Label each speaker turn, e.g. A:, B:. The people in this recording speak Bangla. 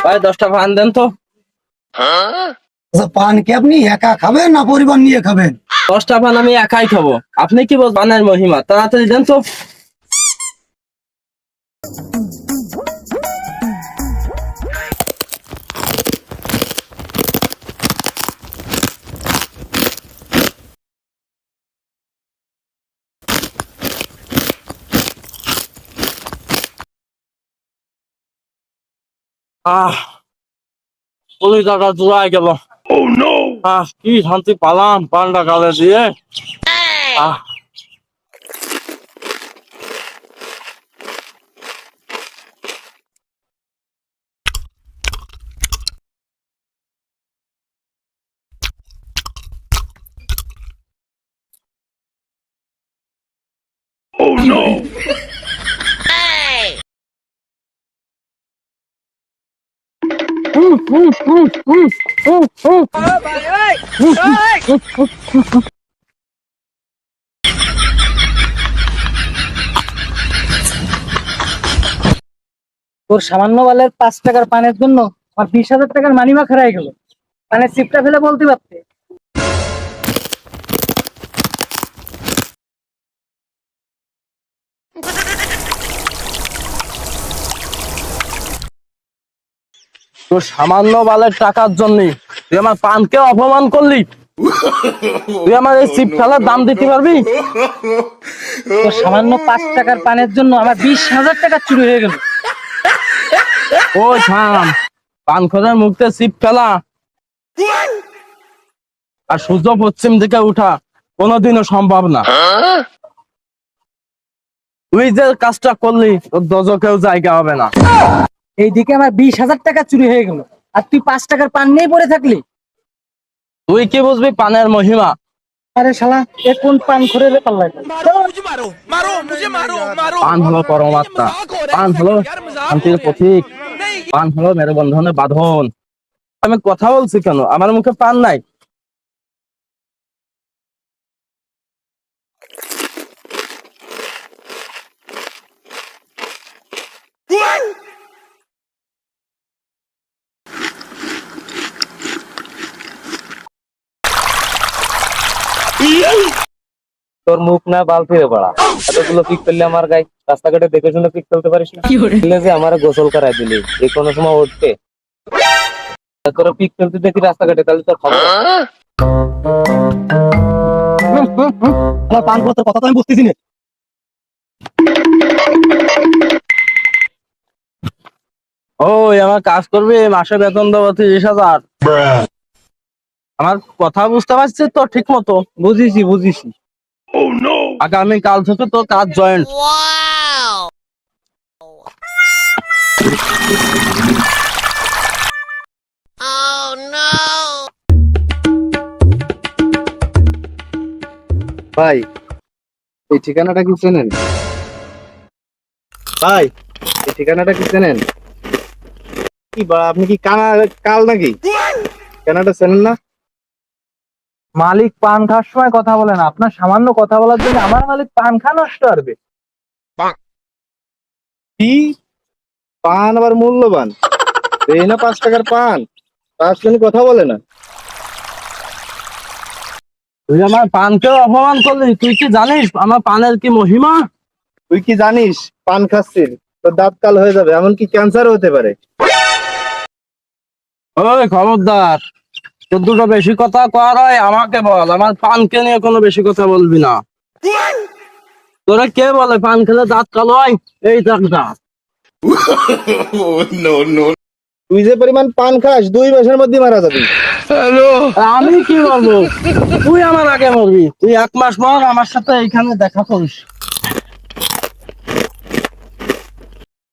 A: ভাই 10টা পান দেন তো।
B: আচ্ছা, পান কি আপনি একা খাবেন না পরিবার নিয়ে খাবেন?
A: 10টা পান আমি একাই খাবো। আপনি কি বল পানের মহিমা, তাড়াতাড়ি দেন তো। আহ কলিজাটা জোড়ায় গেল। কি শান্তি পালাম পানটা গালে দিয়ে। আহ
C: তোর সামান্য বালের 5 টাকার পানের জন্য আমার 20,000 টাকার মানিমা হারাই গেল। পানের চিপটা ফেলে বলতে পারতে।
A: তোর সামান্য বালের টাকার জন্য তুই আমার পানকে অপমান করলি। তুই আমার এই চিপ ফেলার দাম দিতে পারবি?
C: তোর সামান্য 5 টাকার পানের জন্য আমার 20,000 টাকা চুরি হয়ে গেল।
A: ও থাম, পান খোঁজার মুখতে চিপ ফেলা আর সূর্য পশ্চিম দিকে উঠা কোনোদিনও সম্ভব না। তুই যে কাজটা করলি তোর দজকেও জায়গা হবে না।
C: এইদিকে আমার 20,000 টাকা চুরি হয়ে গেল, আর তুই 5 টাকার পান নিয়েই পড়ে থাকলি।
A: তুই কি বুঝবি পানের মহিমা?
C: আরে শালা, এ কোন পান খরে রে পাল্লাই।
A: পান হলো পরমাত্মা, পান হলো শান্তির প্রতীক, পান হলো মেরুবন্ধনের বাঁধন। আমি কথা বলছি কেন? আমার মুখে পান নাই?
C: তোর মুখ না বাল ফিরে পড়া, এতগুলো পিক ফেললে আমার গায়ে। রাস্তাঘাটে দেখে শুনে পিক ফেলতে পারিস না? যে আমার গোসল করাই দিলি যে কোনো সময় উঠতে, তোর পিক ফেলতে দেখি রাস্তাঘাটে, তাহলে তোর খবর।
B: আমার পান করার কথা তো আমি বুঝতেছি না।
A: ওই আমার কাজ করবি, মাসে বেতন দেবো 30,000। আমার কথা বুঝতে পারছিস তো ঠিক মতো?
C: বুঝিছি।
A: আগামী কাল থেকে তো কাজ জয়েন্ট।
B: ভাই, এই ঠিকানাটা কি চেনেন? ভাই, এই ঠিকানাটা কি চেনেন? কি বা আপনি কি কাল নাকি? ঠিকানাটা চেনেন না?
C: মালিক পান খাওয়ার সময় কথা বলে না, আপনার সামান্য কথা বলার জন্য আমার মালিক পান খা নষ্ট করবে।
B: কি পান আবার মূল্যবান? এই না 5 টাকার পান, তার সঙ্গে কথা বলে না।
A: তুই আমার পানকেও অপমান করলি। তুই কি জানিস আমার পানের কি মহিমা?
B: তুই কি জানিস পান খাচ্ছিস তোর দাঁত কাল হয়ে যাবে, এমনকি ক্যান্সারও হতে পারে।
A: ওই খবরদার, তোর দুটো বেশি কথা কর হয় আমাকে বল, আমার পানকে নিয়ে কোনো বেশি কথা বলবি না। তোরা কে বলে পান খেলে দাঁত কালো হয়? এই দেখ দাঁত।
B: তুই যে পরিমাণ পান খাস 2 মাসের মধ্যে মারা যাবি।
A: আমি কি বলবো? তুই আমার আগে মরবি। তুই 1 মাস পর আমার সাথে এইখানে দেখা করিস।